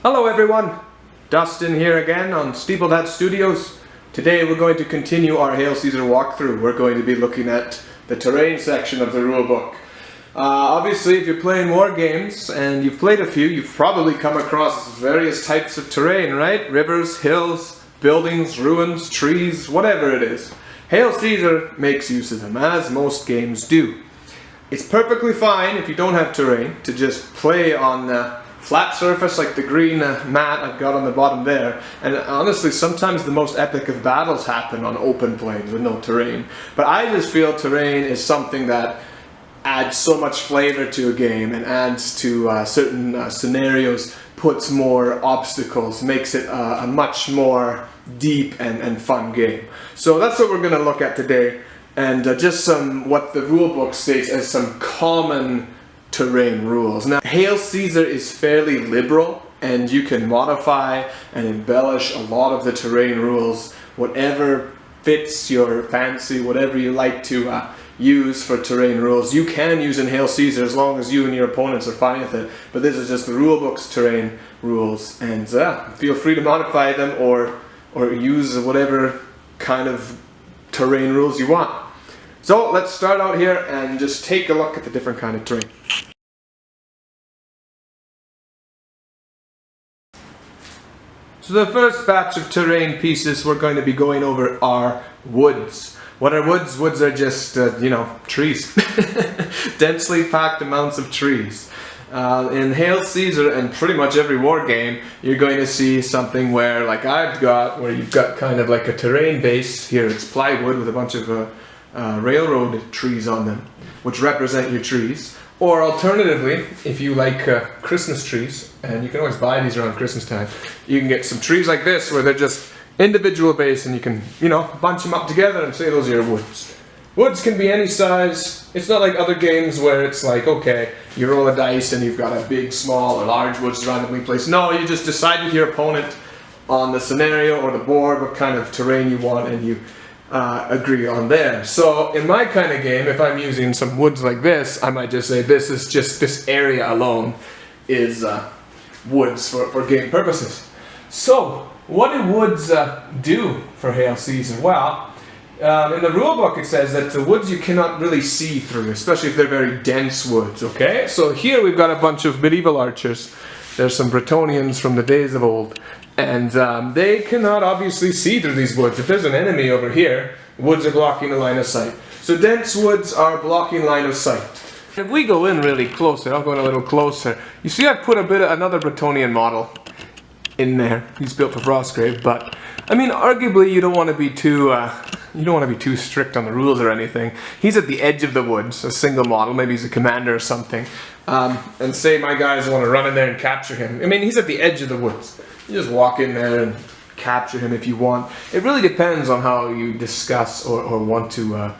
Hello everyone, Dustin here again on Steepledat Studios. Today we're going to continue our Hail Caesar walkthrough. We're going to be looking at the terrain section of the rulebook. Obviously, if you're playing war games and you've played a few, you've probably come across various types of terrain, right? Rivers, hills, buildings, ruins, trees, whatever it is. Hail Caesar makes use of them, as most games do. It's perfectly fine if you don't have terrain to just play on the flat surface like the green mat I've got on the bottom there. And honestly, sometimes the most epic of battles happen on open plains with no terrain. But I just feel terrain is something that adds so much flavor to a game and adds to certain scenarios, puts more obstacles, makes it a much more deep and fun game. So that's what we're going to look at today, and just what the rulebook states as some common terrain rules. Now, Hail Caesar is fairly liberal, and you can modify and embellish a lot of the terrain rules, whatever fits your fancy, whatever you like to use for terrain rules. You can use in Hail Caesar as long as you and your opponents are fine with it, but this is just the rulebook's terrain rules, and feel free to modify them or use whatever kind of terrain rules you want. So let's start out here and just take a look at the different kind of terrain. So the first batch of terrain pieces we're going to be going over are woods. What are woods? Woods are just, trees. Densely packed amounts of trees. In Hail Caesar and pretty much every war game, you're going to see something where, like I've got, where you've got kind of like a terrain base. Here it's plywood with a bunch of railroad trees on them, which represent your trees. Or alternatively, if you like Christmas trees, and you can always buy these around Christmas time, you can get some trees like this where they're just individual base, and you can, bunch them up together and say those are your woods. Woods can be any size. It's not like other games where it's like, okay, you roll a dice and you've got a big, small, or large woods randomly placed. No, you just decide with your opponent on the scenario or the board what kind of terrain you want, and you agree on there. So in my kind of game, if I'm using some woods like this, I might just say this area alone is woods for game purposes. So what do woods do for Hail Caesar? Well, in the rulebook it says that the woods you cannot really see through, especially if they're very dense woods, okay? So here we've got a bunch of medieval archers. There's some Bretonians from the days of old, and they cannot obviously see through these woods. If there's an enemy over here, woods are blocking the line of sight. So dense woods are blocking line of sight. If we go in really closer, I'll go in a little closer. You see I put another Bretonian model in there. He's built for Frostgrave, but I mean, arguably you don't want to be too strict on the rules or anything. He's at the edge of the woods, a single model, maybe he's a commander or something. And say my guys want to run in there and capture him. I mean, he's at the edge of the woods. You just walk in there and capture him if you want. It really depends on how you discuss or want to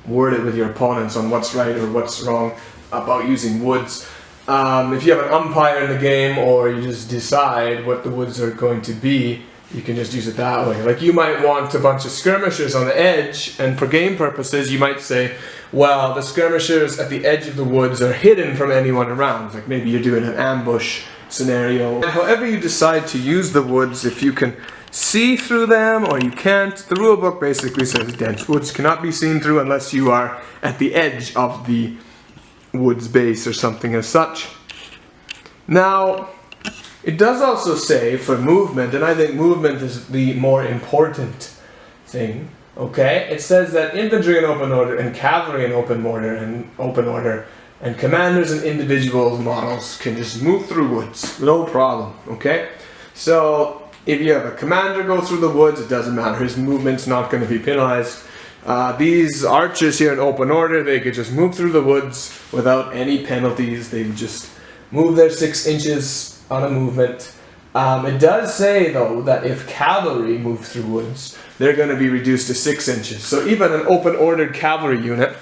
word it with your opponents on what's right or what's wrong about using woods. If you have an umpire in the game, or you just decide what the woods are going to be, you can just use it that way. Like, you might want a bunch of skirmishers on the edge, and for game purposes you might say, well, the skirmishers at the edge of the woods are hidden from anyone around. Like maybe you're doing an ambush scenario. However you decide to use the woods, if you can see through them or you can't, the rulebook basically says dense woods cannot be seen through unless you are at the edge of the woods base or something as such. Now, it does also say for movement, and I think movement is the more important thing, okay? It says that infantry in open order and cavalry in open order and commanders and individual models can just move through woods, no problem, okay? So if you have a commander go through the woods, it doesn't matter, his movement's not going to be penalized. These archers here in open order, they could just move through the woods without any penalties. They just move their 6 inches on a movement. It does say though that if cavalry move through woods, they're going to be reduced to 6 inches. So even an open ordered cavalry unit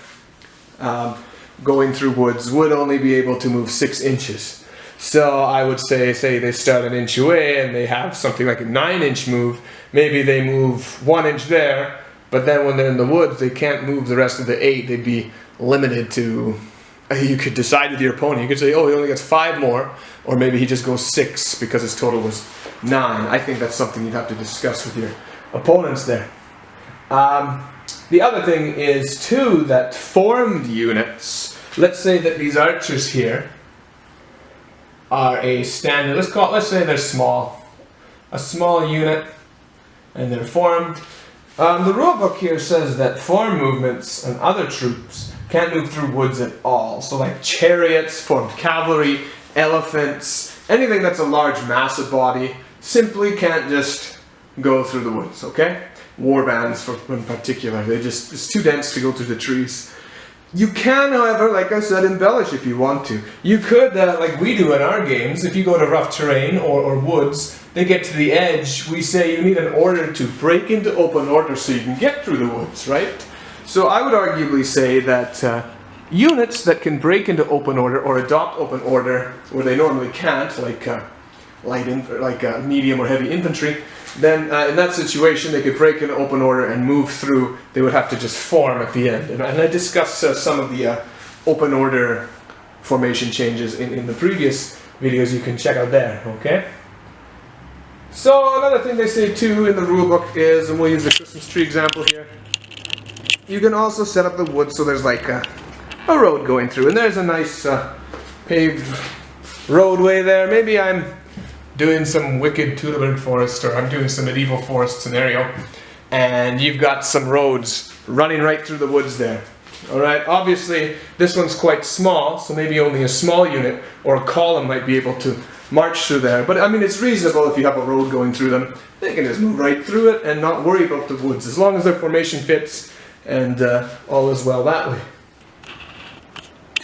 going through woods would only be able to move 6 inches. So I would say they start an inch away and they have something like a 9-inch move. Maybe they move 1 inch there, but then when they're in the woods they can't move the rest of the 8. They'd be limited to you could decide with your opponent. You could say, oh, he only gets 5 more, or maybe he just goes 6 because his total was 9. I think that's something you'd have to discuss with your opponents there. The other thing is too that formed units, let's say that these archers here are a standard, let's say they're small, a small unit, and they're formed. The rulebook here says that formed movements and other troops can't move through woods at all. So like chariots, formed cavalry, elephants, anything that's a large massive body simply can't just go through the woods, okay? War bands in particular, it's too dense to go through the trees. You can, however, like I said, embellish if you want to. You could, like we do in our games, if you go to rough terrain or woods, they get to the edge, we say you need an order to break into open order so you can get through the woods, right? So I would arguably say that units that can break into open order or adopt open order where they normally can't, like medium or heavy infantry, then in that situation they could break into open order and move through. They would have to just form at the end. And I discussed some of the open order formation changes in the previous videos. You can check out there, okay? So another thing they say too in the rulebook is, and we'll use the Christmas tree example here, you can also set up the woods so there's like a road going through, and there's a nice paved roadway there. Maybe I'm doing some wicked Tudor forest, or I'm doing some medieval forest scenario, and you've got some roads running right through the woods there. Alright, obviously this one's quite small, so maybe only a small unit or a column might be able to march through there. But I mean, it's reasonable if you have a road going through them. They can just move right through it and not worry about the woods, as long as their formation fits and all is well that way.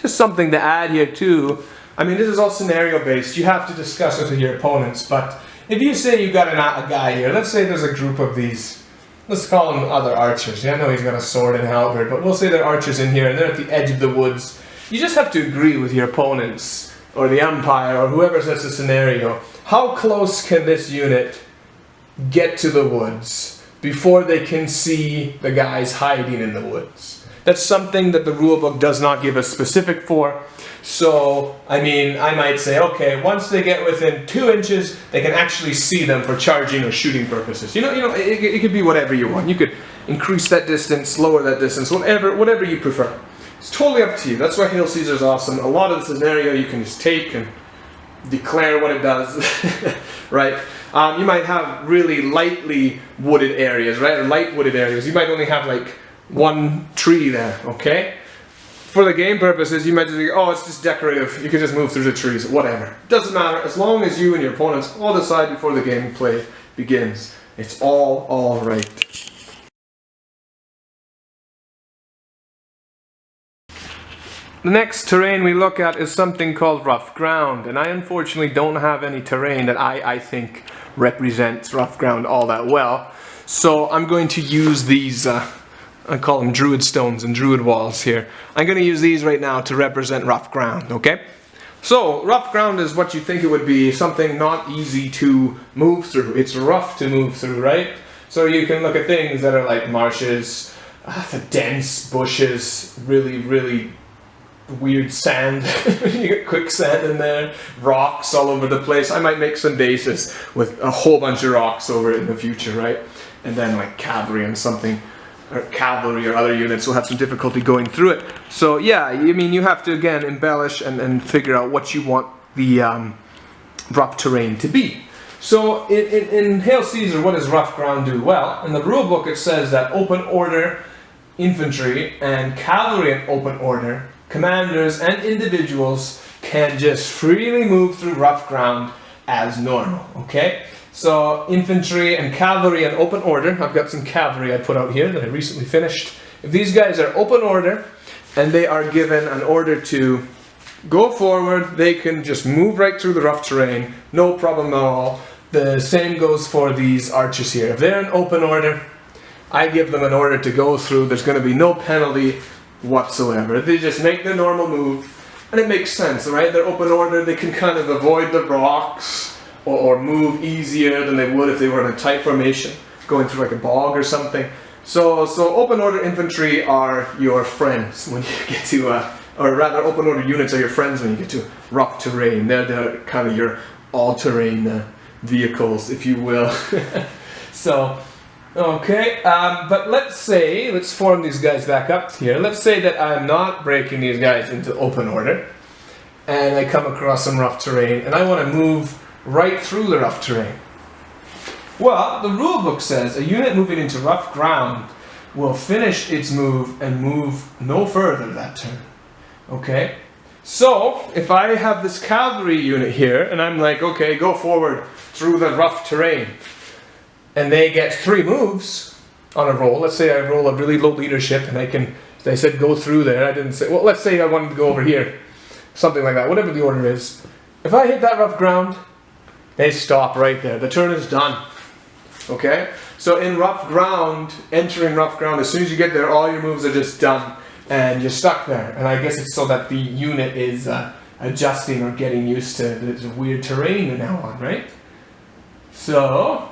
Just something to add here too. I mean, this is all scenario based. You have to discuss it with your opponents. But if you say you've got a guy here, let's say there's a group of these, let's call them other archers. Yeah, I know he's got a sword and halberd, but we'll say they're archers in here and they're at the edge of the woods. You just have to agree with your opponents or the umpire or whoever sets the scenario. How close can this unit get to the woods before they can see the guys hiding in the woods? That's something that the rulebook does not give a specific for. So, I mean, I might say, okay, once they get within 2 inches, they can actually see them for charging or shooting purposes. You know, it could be whatever you want. You could increase that distance, lower that distance, whatever you prefer. It's totally up to you. That's why Hail Caesar's awesome. A lot of the scenario you can just take and declare what it does, right? You might have really lightly wooded areas, right? Or light wooded areas. You might only have like 1 tree there, okay? For the game purposes, you might just think, oh, it's just decorative. You can just move through the trees, whatever. Doesn't matter, as long as you and your opponents all decide before the gameplay begins. It's all right. The next terrain we look at is something called rough ground, and I unfortunately don't have any terrain that I think represents rough ground all that well. So I'm going to use these I call them druid stones and druid walls here. I'm going to use these right now to represent rough ground, okay? So, rough ground is what you think it would be, something not easy to move through. It's rough to move through, right? So you can look at things that are like marshes, the dense bushes, really weird sand. You get quicksand in there, rocks all over the place. I might make some bases with a whole bunch of rocks over it in the future, right? And then like cavalry and something, or cavalry or other units will have some difficulty going through it. So yeah, I mean, you have to again embellish and figure out what you want the rough terrain to be. So in Hail Caesar, what does rough ground do? Well, in the rule book it says that open order infantry and cavalry in open order, commanders and individuals can just freely move through rough ground as normal, okay? So infantry and cavalry in open order, I've got some cavalry I put out here that I recently finished. If these guys are open order and they are given an order to go forward, they can just move right through the rough terrain, no problem at all. The same goes for these archers here. If they're in open order, I give them an order to go through, there's going to be no penalty whatsoever. They just make the normal move, and it makes sense, right? They're open order, they can kind of avoid the rocks, or move easier than they would if they were in a tight formation, going through like a bog or something. So open order infantry are your friends when you get to or rather open order units are your friends when you get to rough terrain. They're kind of your all-terrain vehicles, if you will. So, okay, but let's form these guys back up here. Let's say that I'm not breaking these guys into open order, and I come across some rough terrain, and I want to move right through the rough terrain. Well, the rule book says a unit moving into rough ground will finish its move and move no further that turn. Okay? So, if I have this cavalry unit here, and I'm like, okay, go forward through the rough terrain, and they get 3 moves on a roll. Let's say I roll a really low leadership, and they said go through there. I didn't say, well, let's say I wanted to go over here. Something like that, whatever the order is. If I hit that rough ground, they stop right there. The turn is done. Okay? So in rough ground, entering rough ground, as soon as you get there, all your moves are just done. And you're stuck there. And I guess it's so that the unit is adjusting or getting used to the weird terrain you're now on, right? So,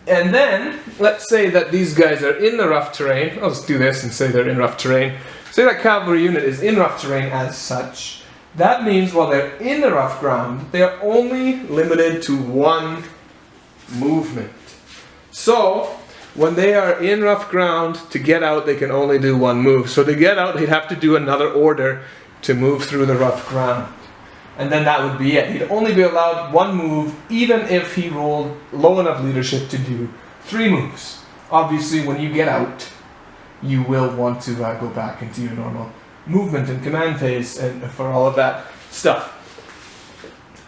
and then, let's say that these guys are in the rough terrain. I'll just do this and say they're in rough terrain. Say that cavalry unit is in rough terrain as such. That means while they're in the rough ground, they are only limited to 1 movement. So, when they are in rough ground, to get out, they can only do 1 move. So to get out, they'd have to do another order to move through the rough ground. And then that would be it. He'd only be allowed 1 move, even if he rolled low enough leadership to do 3 moves. Obviously, when you get out, you will want to go back into your normal movement and command phase and for all of that stuff.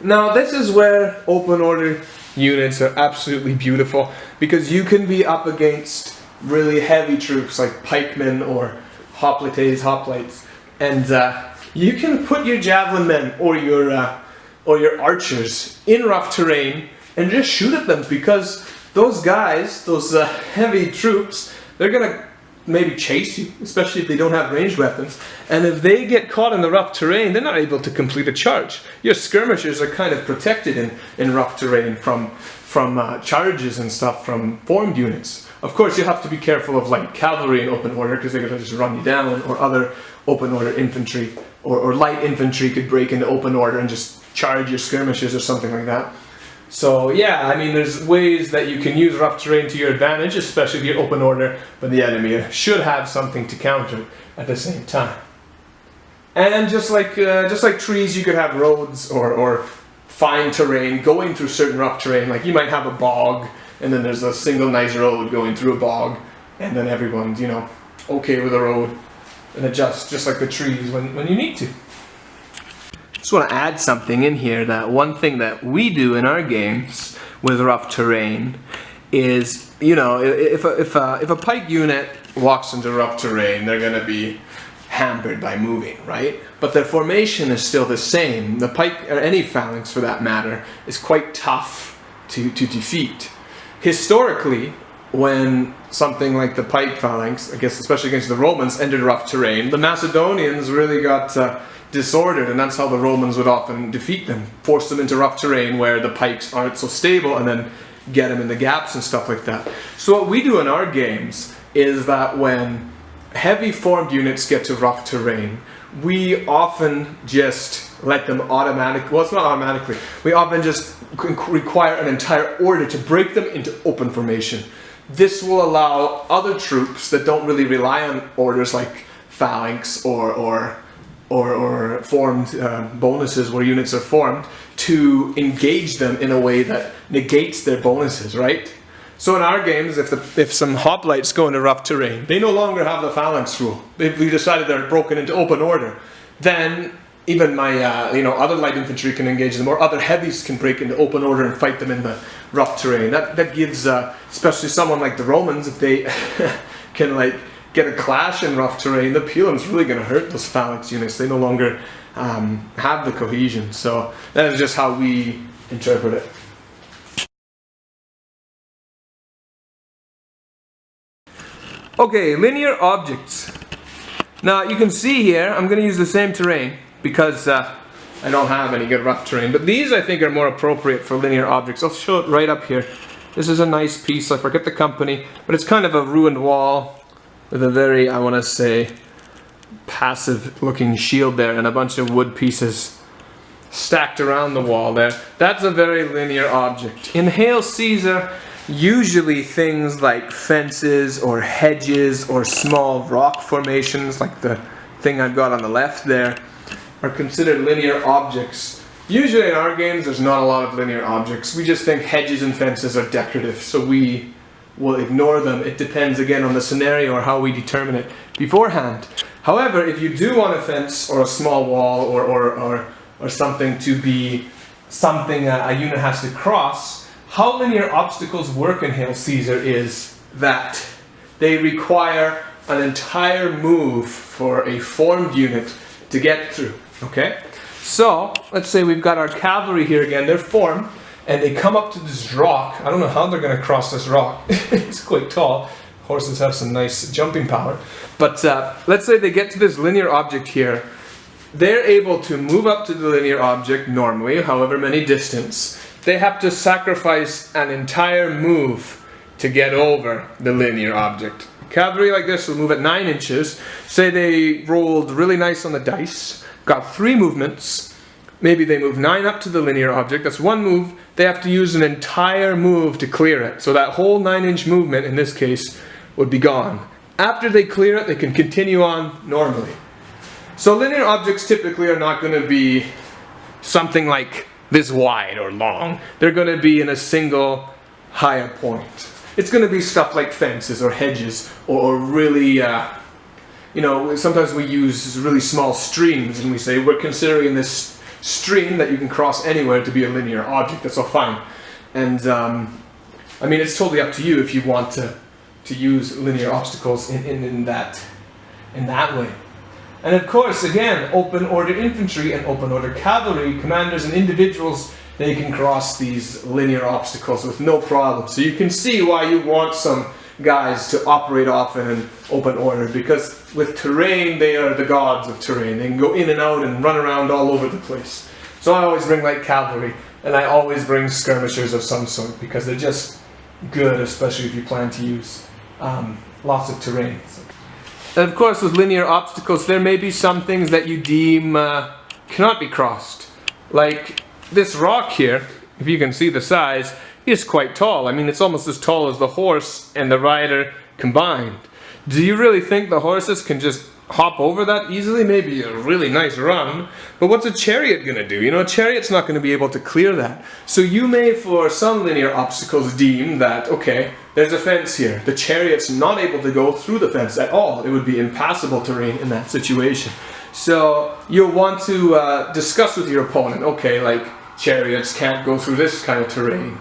Now, this is where open order units are absolutely beautiful, because you can be up against really heavy troops like pikemen or hoplites, and you can put your javelin men or your archers in rough terrain and just shoot at them, because those guys, those heavy troops, they're gonna maybe chase you, especially if they don't have ranged weapons. And if they get caught in the rough terrain, they're not able to complete a charge. Your skirmishers are kind of protected in rough terrain from charges and stuff from formed units. Of course, you have to be careful of like cavalry in open order, because they're going to just run you down, or other open order infantry, or light infantry could break into open order and just charge your skirmishers or something like that. So yeah, I mean, there's ways that you can use rough terrain to your advantage, especially if you're open order, but the enemy should have something to counter at the same time. And just like trees, you could have roads or fine terrain going through certain rough terrain. Like you might have a bog, and then there's a single nice road going through a bog, and then everyone's, you know, okay with the road and adjust just like the trees when you need to. Just want to add something in here, that one thing that we do in our games with rough terrain is, you know, if a pike unit walks into rough terrain, they're going to be hampered by moving, right? But their formation is still the same. The pike, or any phalanx for that matter, is quite tough to defeat. Historically, when something like the pike phalanx, I guess especially against the Romans, entered rough terrain, the Macedonians really got disordered, and that's how the Romans would often defeat them, force them into rough terrain where the pikes aren't so stable, and then get them in the gaps and stuff like that. So what we do in our games is that when heavy formed units get to rough terrain, we often just let them well, it's not automatically, we often just require an entire order to break them into open formation. This will allow other troops that don't really rely on orders like phalanx or formed bonuses where units are formed, to engage them in a way that negates their bonuses, right? So in our games, if some hoplites go into rough terrain, they no longer have the phalanx rule. If we decided they're broken into open order, then even my other light infantry can engage them, or other heavies can break into open order and fight them in the rough terrain. That gives, especially someone like the Romans, if they can like get a clash in rough terrain, the Pelum's really going to hurt those phalanx units. They no longer have the cohesion. So that is just how we interpret it. Okay, linear objects. Now you can see here, I'm going to use the same terrain because I don't have any good rough terrain, but these I think are more appropriate for linear objects. I'll show it right up here. This is a nice piece, I forget the company, but it's kind of a ruined wall with a very, I want to say, passive looking shield there and a bunch of wood pieces stacked around the wall there. That's a very linear object. In Hail Caesar, usually things like fences or hedges or small rock formations, like the thing I've got on the left there, are considered linear objects. Usually in our games there's not a lot of linear objects. We just think hedges and fences are decorative, so we will ignore them. It depends again on the scenario or how we determine it beforehand. However, if you do want a fence or a small wall or something to be something a unit has to cross, how linear obstacles work in Hail Caesar is that they require an entire move for a formed unit to get through, okay? So, let's say we've got our cavalry here again, they're formed, and they come up to this rock. I don't know how they're going to cross this rock. It's quite tall. Horses have some nice jumping power. But let's say they get to this linear object here. They're able to move up to the linear object normally, however many distance. They have to sacrifice an entire move to get over the linear object. Cavalry like this will move at 9 inches. Say they rolled really nice on the dice, got 3 movements. Maybe they move 9 up to the linear object. That's 1 move. They have to use an entire move to clear it. So that whole 9-inch movement, in this case, would be gone. After they clear it, they can continue on normally. So linear objects typically are not going to be something like this wide or long. They're going to be in a single higher point. It's going to be stuff like fences or hedges or really, you know, sometimes we use really small streams and we say we're considering this stream that you can cross anywhere to be a linear object. That's all fine. And I mean, it's totally up to you if you want to use linear obstacles in that way. And of course, again, open order infantry and open order cavalry, commanders and individuals, they can cross these linear obstacles with no problem. So you can see why you want some guys to operate often in open order, because with terrain, they are the gods of terrain. They can go in and out and run around all over the place. So I always bring light cavalry, and I always bring skirmishers of some sort, because they're just good, especially if you plan to use lots of terrain. And of course, with linear obstacles, there may be some things that you deem cannot be crossed. Like this rock here, if you can see the size, is quite tall. I mean, it's almost as tall as the horse and the rider combined. Do you really think the horses can just hop over that easily? Maybe a really nice run, but what's a chariot going to do? You know, a chariot's not going to be able to clear that. So you may, for some linear obstacles, deem that, okay, there's a fence here. The chariot's not able to go through the fence at all. It would be impassable terrain in that situation. So you'll want to discuss with your opponent, okay, like chariots can't go through this kind of terrain,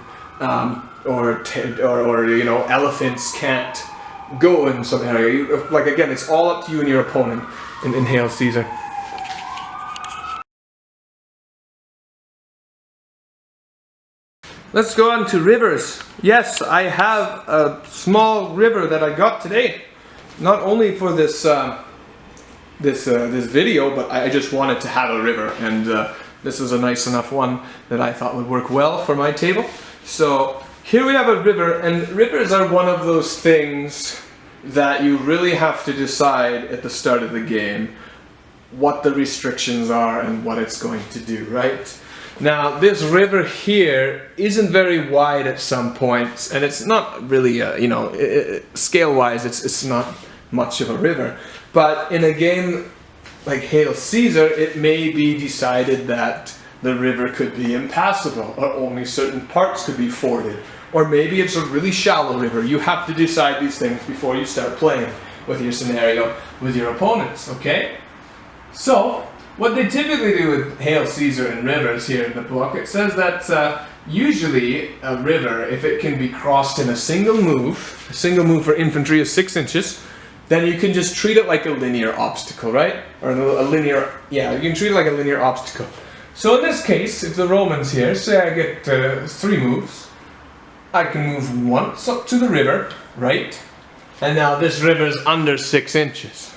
or you know, elephants can't go in some area. Like again, it's all up to you and your opponent in Hail Caesar. Let's go on to rivers. Yes, I have a small river that I got today, not only for this this video, but I just wanted to have a river, and this is a nice enough one that I thought would work well for my table. So here we have a river, and rivers are one of those things that you really have to decide at the start of the game what the restrictions are and what it's going to do, right? Now, this river here isn't very wide at some points, and it's not really, you know, scale-wise, it's not much of a river. But in a game like Hail Caesar, it may be decided that the river could be impassable, or only certain parts could be forded. Or maybe it's a really shallow river. You have to decide these things before you start playing with your scenario with your opponents, okay? So, what they typically do with Hail Caesar and rivers here in the book, it says that usually a river, if it can be crossed in a single move for infantry is 6 inches, then you can just treat it like a linear obstacle, right? Or a linear, yeah, you can treat it like a linear obstacle. So in this case, if the Romans here, say I get 3 moves, I can move once up to the river, right? And now this river is under 6 inches.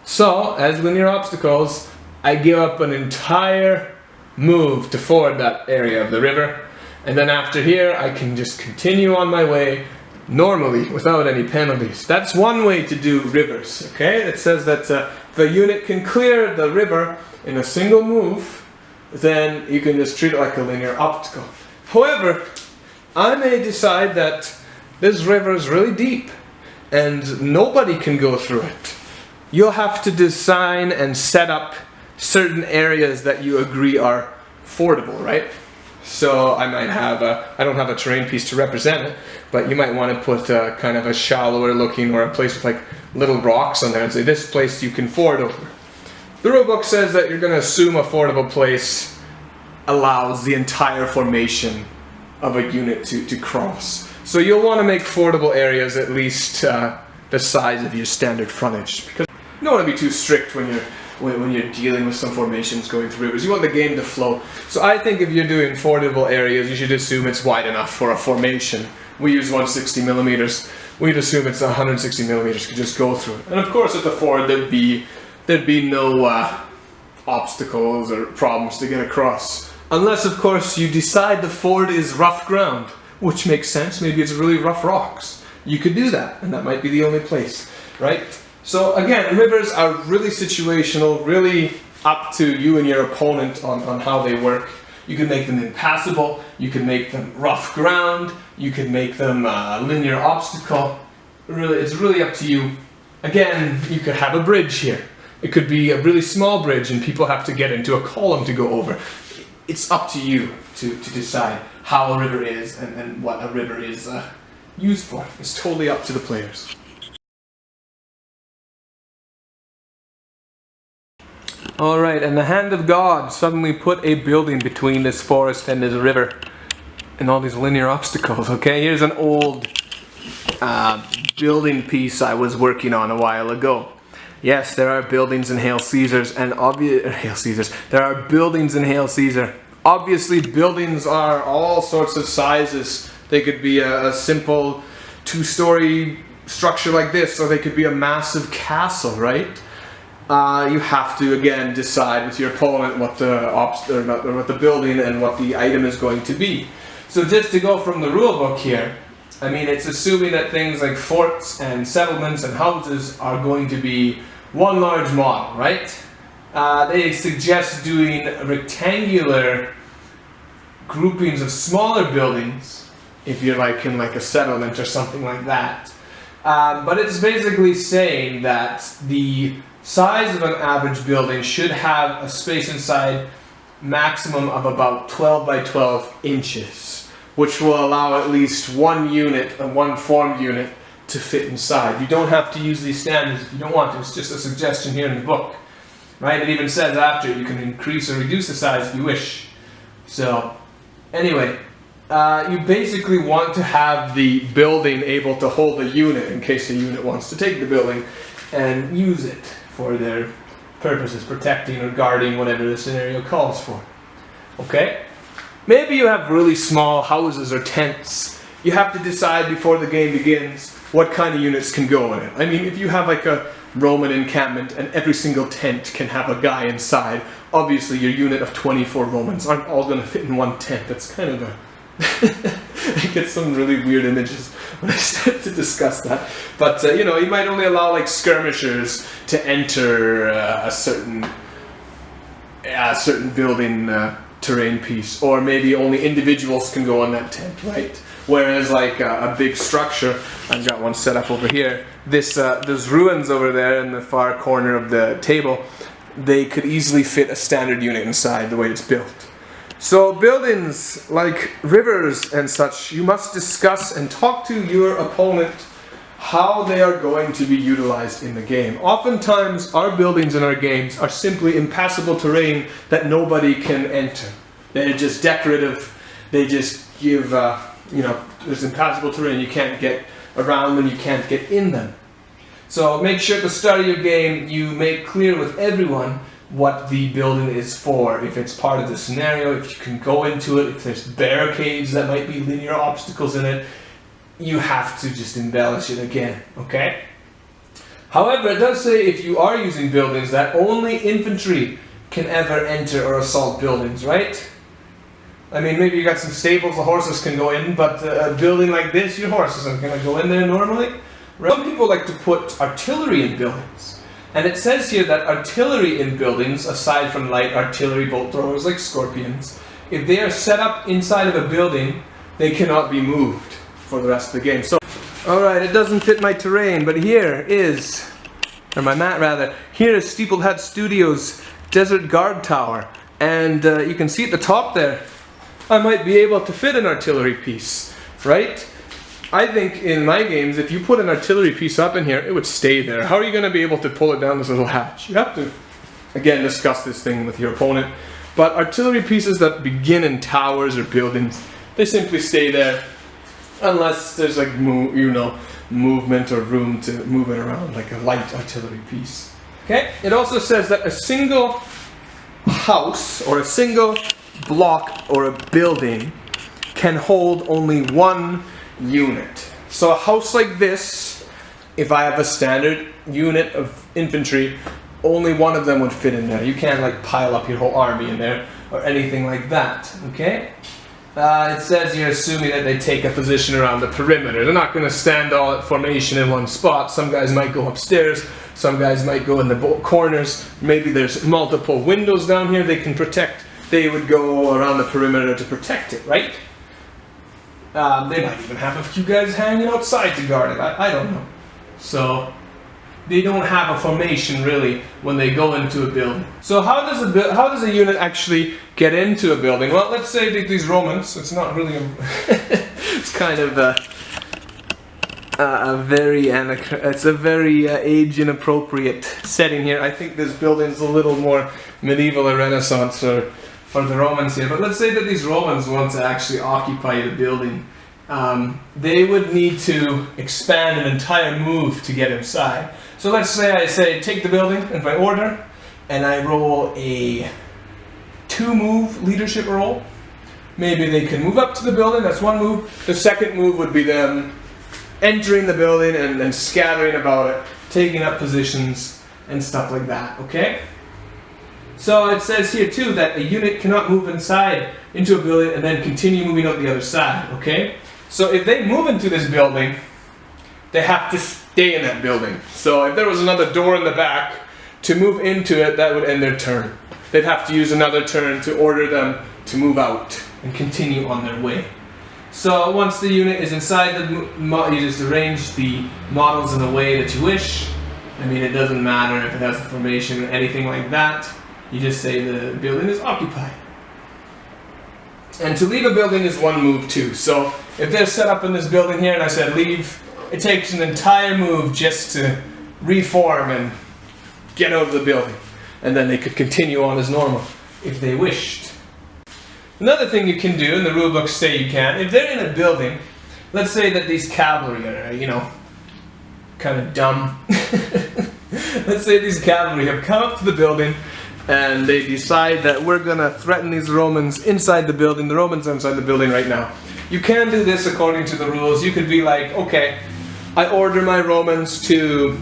So, as linear obstacles, I give up an entire move to ford that area of the river, and then after here I can just continue on my way normally without any penalties. That's one way to do rivers, okay? It says that if a unit can clear the river in a single move, then you can just treat it like a linear obstacle. However, I may decide that this river is really deep and nobody can go through it. You'll have to design and set up certain areas that you agree are fordable, right? So I might have I don't have a terrain piece to represent it, but you might want to put kind of a shallower looking or a place with like little rocks on there and say this place you can ford over. The rulebook says that you're going to assume a fordable place allows the entire formation of a unit to cross. So you'll want to make fordable areas at least the size of your standard frontage, because you don't want to be too strict when you're dealing with some formations going through rivers. You want the game to flow. So I think if you're doing fordable areas, you should assume it's wide enough for a formation. We use 160 millimeters. We'd assume it's 160 millimeters could just go through it. And of course at the ford there'd be no obstacles or problems to get across. Unless of course you decide the ford is rough ground, which makes sense. Maybe it's really rough rocks. You could do that, and that might be the only place, right? So again, rivers are really situational, really up to you and your opponent on how they work. You can make them impassable, you can make them rough ground, you can make them linear obstacle. Really, it's really up to you. Again, you could have a bridge here. It could be a really small bridge and people have to get into a column to go over. It's up to you to decide how a river is and what a river is used for. It's totally up to the players. Alright, and the hand of God suddenly put a building between this forest and this river and all these linear obstacles, okay? Here's an old building piece I was working on a while ago. Yes, there are buildings in Hail Caesars and there are buildings in Hail Caesar. Obviously buildings are all sorts of sizes. They could be a simple two-story structure like this, or they could be a massive castle, right? You have to again decide with your opponent what the building and what the item is going to be. So just to go from the rule book here, I mean it's assuming that things like forts and settlements and houses are going to be one large model, right? They suggest doing rectangular groupings of smaller buildings if you're like in like a settlement or something like that. But it's basically saying that the size of an average building should have a space inside maximum of about 12 by 12 inches, which will allow at least one unit, one formed unit, to fit inside. You don't have to use these standards if you don't want to. It's just a suggestion here in the book, right? It even says after you can increase or reduce the size if you wish. So anyway, you basically want to have the building able to hold the unit in case the unit wants to take the building and use it for their purposes, protecting or guarding, whatever the scenario calls for. Okay? Maybe you have really small houses or tents. You have to decide before the game begins what kind of units can go in it. I mean, if you have like a Roman encampment and every single tent can have a guy inside, obviously your unit of 24 Romans aren't all going to fit in one tent. That's kind of a... I get some really weird images when I start to discuss that. But, you know, you might only allow like skirmishers to enter a certain building terrain piece, or maybe only individuals can go on that tent, right? Whereas like a big structure, I've got one set up over here, those ruins over there in the far corner of the table, they could easily fit a standard unit inside the way it's built. So buildings like rivers and such, you must discuss and talk to your opponent how they are going to be utilized in the game. Oftentimes our buildings in our games are simply impassable terrain that nobody can enter. They're just decorative, they just give, you know, there's impassable terrain, you can't get around them, you can't get in them. So make sure at the start of your game you make clear with everyone what the building is for, if it's part of the scenario, if you can go into it, if there's barricades that might be linear obstacles in it, you have to just embellish it again, okay? However, it does say if you are using buildings that only infantry can ever enter or assault buildings, right? I mean, maybe you got some stables the horses can go in, but a building like this, your horse isn't going to go in there normally. Some people like to put artillery in buildings. And it says here that artillery in buildings, aside from light artillery bolt throwers like scorpions, if they are set up inside of a building, they cannot be moved for the rest of the game. So, alright, it doesn't fit my terrain, but here is, or my mat rather, here is Steepled Hat Studios Desert Guard Tower. And you can see at the top there, I might be able to fit an artillery piece, right? I think in my games, if you put an artillery piece up in here, it would stay there. How are you going to be able to pull it down this little hatch? You have to, again, discuss this thing with your opponent. But artillery pieces that begin in towers or buildings, they simply stay there unless there's like, movement or room to move it around, like a light artillery piece. Okay? It also says that a single house or a single block or a building can hold only one unit. So a house like this, if I have a standard unit of infantry, only one of them would fit in there. You can't like pile up your whole army in there or anything like that, okay? It says you're assuming that they take a position around the perimeter. They're not going to stand all at formation in one spot. Some guys might go upstairs, some guys might go in the corners. Maybe there's multiple windows down here they can protect. They would go around the perimeter to protect it, right? They might even have a few guys hanging outside to guard it. I don't know. So they don't have a formation really when they go into a building. So how does a unit actually get into a building? Well, let's say that these Romans. It's not really. It's kind of it's a very age inappropriate setting here. I think this building's a little more medieval or Renaissance for the Romans here. But let's say that these Romans want to actually occupy the building. They would need to expand an entire move to get inside. So let's say I say take the building in my order, and I roll a 2-move leadership roll. Maybe they can move up to the building, that's one move. The second move would be them entering the building and scattering about it, taking up positions and stuff like that, okay? So it says here too that a unit cannot move inside into a building and then continue moving out the other side, okay? So if they move into this building, they have to stay in that building. So if there was another door in the back, to move into it, that would end their turn. They'd have to use another turn to order them to move out and continue on their way. So once the unit is inside, you just arrange the models in the way that you wish. I mean, it doesn't matter if it has a formation or anything like that. You just say the building is occupied. And to leave a building is one move too. So if they're set up in this building here and I said leave, it takes an entire move just to reform and get out of the building. And then they could continue on as normal if they wished. Another thing you can do, and the rulebooks say you can, if they're in a building, let's say that these cavalry are, kind of dumb. Let's say these cavalry have come up to the building and they decide that we're going to threaten these Romans inside the building. The Romans are inside the building right now. You can do this according to the rules. You could be like, okay, I order my Romans to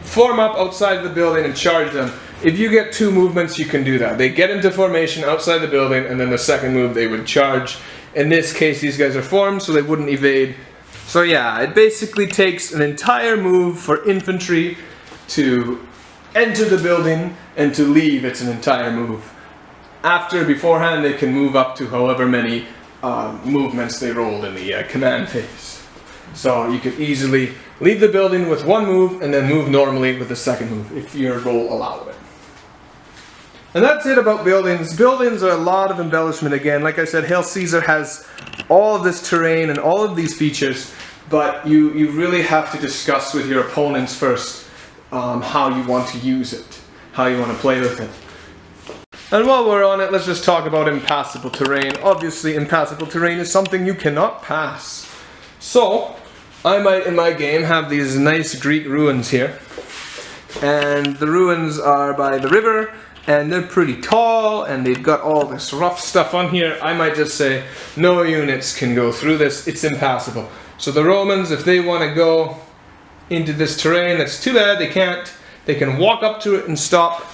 form up outside the building and charge them. If you get 2 movements, you can do that. They get into formation outside the building, and then the second move they would charge. In this case, these guys are formed, so they wouldn't evade. So yeah, it basically takes an entire move for infantry to enter the building, and to leave, it's an entire move. Beforehand, they can move up to however many movements they rolled in the command phase. So you could easily leave the building with 1 move, and then move normally with the second move, if your roll allowed it. And that's it about buildings. Buildings are a lot of embellishment again. Like I said, Hail Caesar has all of this terrain and all of these features, but you really have to discuss with your opponents first how you want to use it, how you want to play with it. And while we're on it, let's just talk about impassable terrain. Obviously, impassable terrain is something you cannot pass. So, I might in my game have these nice Greek ruins here. And the ruins are by the river, and they're pretty tall, and they've got all this rough stuff on here. I might just say, no units can go through this, it's impassable. So the Romans, if they want to go into this terrain, that's too bad, they can't. They can walk up to it and stop,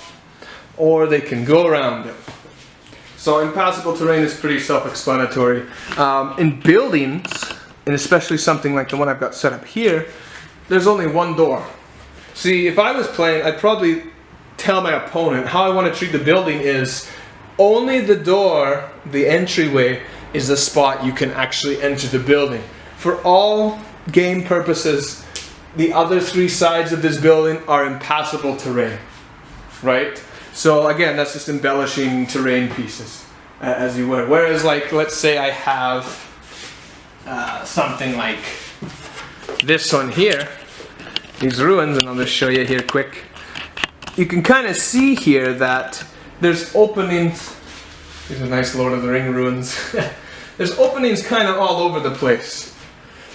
or they can go around it. So impassable terrain is pretty self-explanatory. In buildings, and especially something like the one I've got set up here, there's only one door. See, if I was playing, I'd probably tell my opponent how I want to treat the building is only the door, the entryway, is the spot you can actually enter the building. For all game purposes, the other three sides of this building are impassable terrain, right? So again, that's just embellishing terrain pieces, as you would. Whereas, like, let's say I have something like this one here, these ruins, and I'll just show you here quick. You can kind of see here that there's openings. These are nice Lord of the Ring ruins. There's openings kind of all over the place.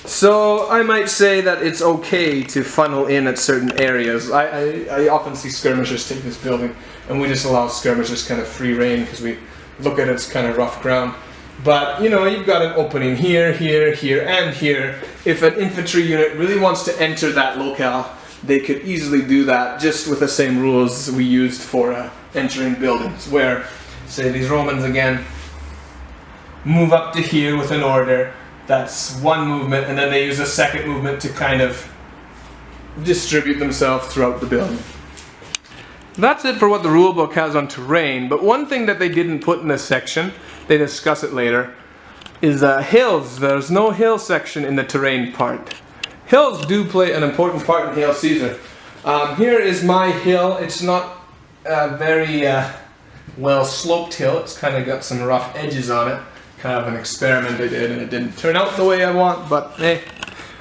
So I might say that it's okay to funnel in at certain areas. I often see skirmishers take this building, and we just allow skirmishers kind of free reign because we look at it as kind of rough ground. But, you know, you've got an opening here, here, here, and here. If an infantry unit really wants to enter that locale, they could easily do that just with the same rules we used for entering buildings, where, say, these Romans again move up to here with an order. That's one movement, and then they use a second movement to kind of distribute themselves throughout the building. That's it for what the rulebook has on terrain, but one thing that they didn't put in this section, they discuss it later, is hills. There's no hill section in the terrain part. Hills do play an important part in Hail Caesar. Here is my hill. It's not a very well sloped hill. It's kind of got some rough edges on it. Kind of an experiment I did, and it didn't turn out the way I want, but hey,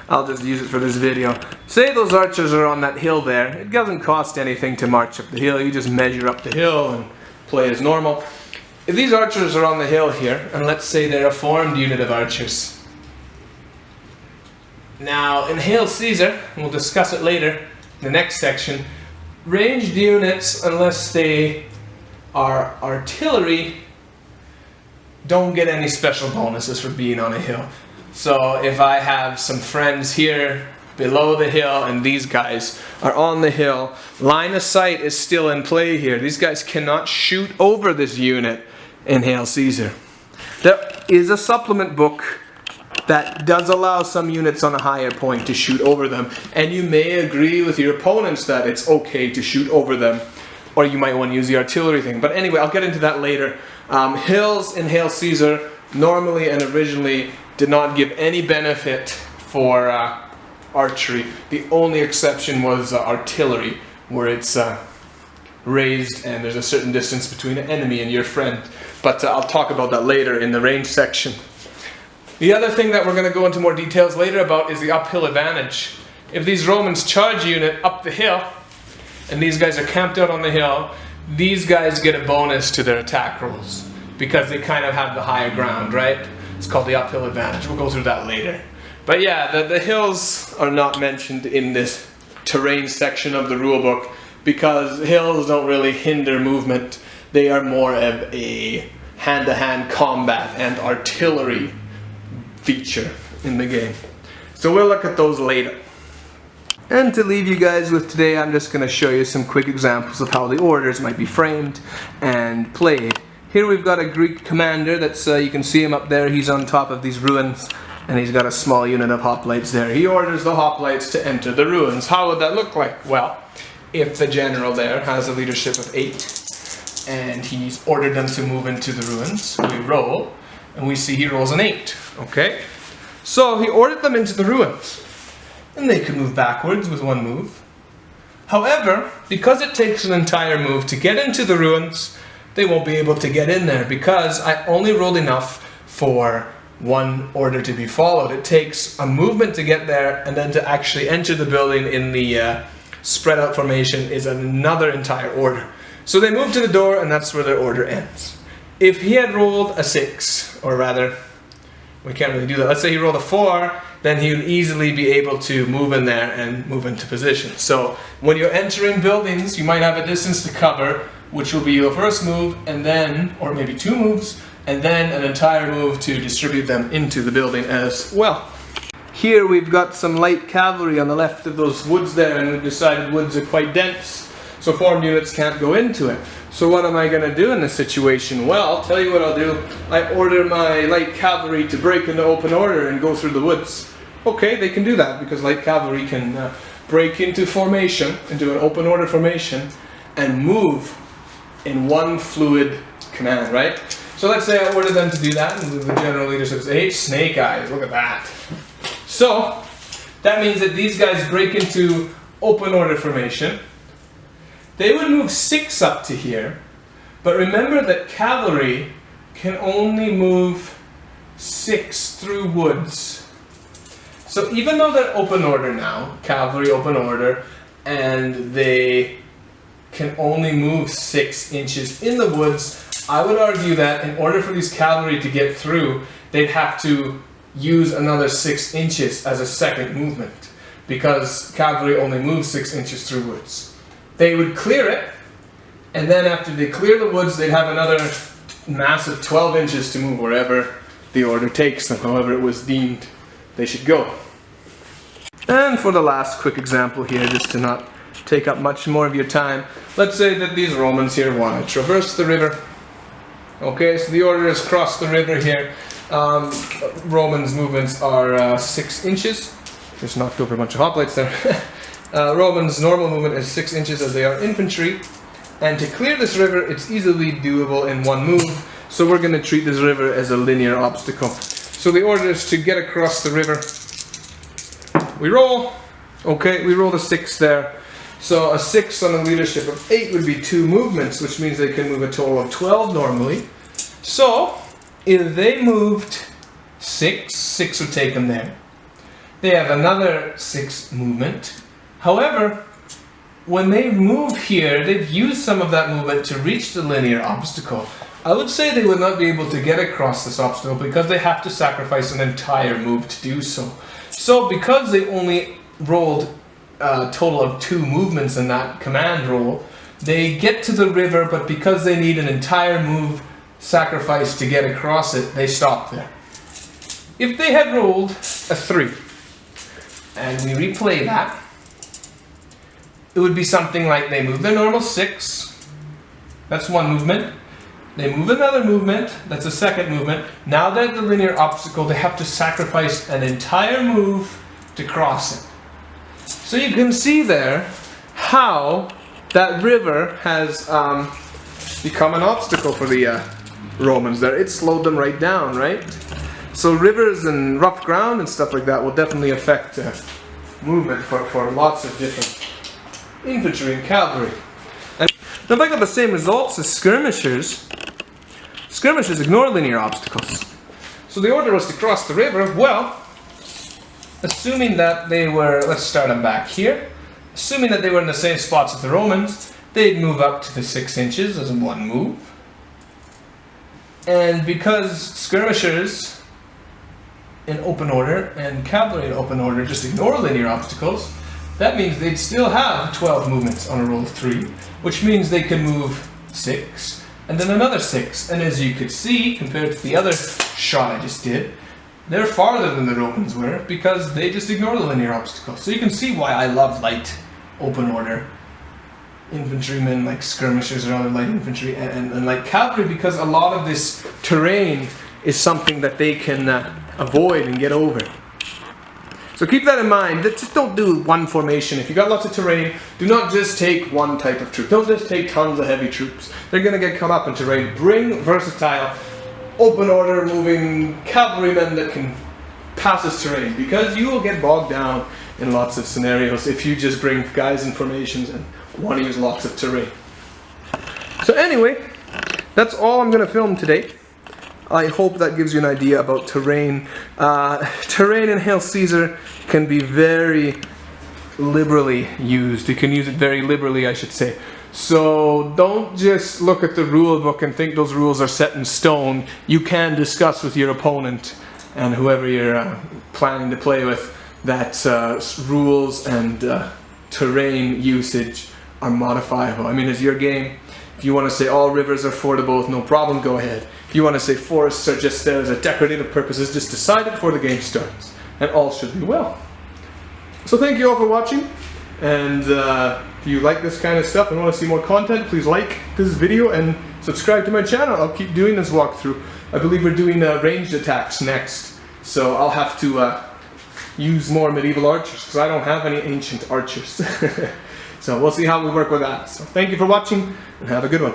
I'll just use it for this video. Say those archers are on that hill there. It doesn't cost anything to march up the hill. You just measure up the hill and play as normal. If these archers are on the hill here, and let's say they're a formed unit of archers. Now, in Hail Caesar, and we'll discuss it later in the next section, ranged units, unless they are artillery, don't get any special bonuses for being on a hill. So if I have some friends here below the hill and these guys are on the hill, line of sight is still in play here. These guys cannot shoot over this unit in Hail Caesar. There is a supplement book that does allow some units on a higher point to shoot over them, and you may agree with your opponents that it's okay to shoot over them, or you might want to use the artillery thing. But anyway, I'll get into that later. Hills in Hail Caesar normally and originally did not give any benefit for archery. The only exception was artillery, where it's raised and there's a certain distance between an enemy and your friend. But I'll talk about that later in the range section. The other thing that we're going to go into more details later about is the uphill advantage. If these Romans charge a unit up the hill, and these guys are camped out on the hill, these guys get a bonus to their attack rolls because they kind of have the higher ground, right? It's called the uphill advantage. We'll go through that later. But yeah, the hills are not mentioned in this terrain section of the rulebook because hills don't really hinder movement. They are more of a hand-to-hand combat and artillery feature in the game. So we'll look at those later. And to leave you guys with today, I'm just going to show you some quick examples of how the orders might be framed and played. Here we've got a Greek commander that's, you can see him up there, he's on top of these ruins, and he's got a small unit of hoplites there. He orders the hoplites to enter the ruins. How would that look like? Well, if the general there has a leadership of 8, and he's ordered them to move into the ruins, we roll, and we see he rolls an 8, okay? So he ordered them into the ruins. And they can move backwards with one move. However, because it takes an entire move to get into the ruins, they won't be able to get in there because I only rolled enough for one order to be followed. It takes a movement to get there, and then to actually enter the building in the spread out formation is another entire order. So they move to the door, and that's where their order ends. If he had rolled a 6, or rather, we can't really do that. Let's say he rolled a 4, then he would easily be able to move in there and move into position. So when you're entering buildings, you might have a distance to cover, which will be your first move, and then, or maybe 2 moves, and then an entire move to distribute them into the building as well. Here we've got some light cavalry on the left of those woods there, and we've decided woods are quite dense. so formed units can't go into it. So what am I going to do in this situation? Well, I'll tell you what I'll do. I order my light cavalry to break into open order and go through the woods. Okay, they can do that because light cavalry can break into formation, into an open order formation, and move in one fluid command, right? So let's say I order them to do that, and the general leader says, hey, snake eyes, look at that. So that means that these guys break into open order formation. They would move 6 up to here, but remember that cavalry can only move 6 through woods. So even though they're open order now, cavalry open order, and they can only move 6 inches in the woods, I would argue that in order for these cavalry to get through, they'd have to use another 6 inches as a second movement, because cavalry only moves 6 inches through woods. They would clear it, and then after they clear the woods, they'd have another massive 12 inches to move wherever the order takes them, however it was deemed they should go. And for the last quick example here, just to not take up much more of your time, let's say that these Romans here want to traverse the river. Okay, so the order is cross the river here. Romans' movements are 6 inches. Just knocked over a bunch of hoplites there. Romans' normal movement is 6 inches as they are infantry. And to clear this river, it's easily doable in one move. So we're going to treat this river as a linear obstacle. So the order is to get across the river. We roll. Okay, we roll the 6 there. So a 6 on a leadership of 8 would be 2 movements, which means they can move a total of 12 normally. So if they moved 6, 6 would take them there. They have another 6 movement. However, when they move here, they've used some of that movement to reach the linear obstacle. I would say they would not be able to get across this obstacle because they have to sacrifice an entire move to do so. So because they only rolled a total of 2 movements in that command roll, they get to the river, but because they need an entire move sacrifice to get across it, they stop there. If they had rolled a 3, and we replay that, it would be something like they move their normal 6, that's one movement. They move another movement, that's a second movement. Now they're at the linear obstacle, they have to sacrifice an entire move to cross it. So you can see there how that river has become an obstacle for the Romans there. It slowed them right down, right? So rivers and rough ground and stuff like that will definitely affect movement for lots of different infantry and cavalry. And if I got the same results as skirmishers, skirmishers ignore linear obstacles. So the order was to cross the river. Well, assuming that they were, let's start them back here, assuming that they were in the same spots as the Romans, they'd move up to the 6 inches as one move. And because skirmishers in open order and cavalry in open order just ignore linear obstacles, that means they'd still have 12 movements on a roll of 3, which means they can move 6 and then another 6. And as you could see, compared to the other shot I just did, they're farther than the Romans were because they just ignore the linear obstacle. So you can see why I love light open order infantrymen like skirmishers or other light infantry and light cavalry, because a lot of this terrain is something that they can avoid and get over. So keep that in mind. Just don't do one formation. If you got lots of terrain, do not just take one type of troop. Don't just take tons of heavy troops. They're going to get caught up in terrain. Bring versatile, open order moving cavalrymen that can pass this terrain, because you will get bogged down in lots of scenarios if you just bring guys in formations and want to use lots of terrain. So anyway, that's all I'm going to film today. I hope that gives you an idea about terrain. Terrain in Hail Caesar can be very liberally used. You can use it very liberally, I should say. So don't just look at the rule book and think those rules are set in stone. You can discuss with your opponent and whoever you're planning to play with that rules and terrain usage are modifiable. I mean, it's your game. If you want to say all rivers are fordable, no problem, go ahead. If you want to say forests are just there as a decorative purposes, just decide it before the game starts, and all should be well. So thank you all for watching, And if you like this kind of stuff and want to see more content, please like this video and subscribe to my channel. I'll keep doing this walkthrough. I believe we're doing ranged attacks next, so I'll have to use more medieval archers because I don't have any ancient archers. So we'll see how we work with that. So thank you for watching and have a good one.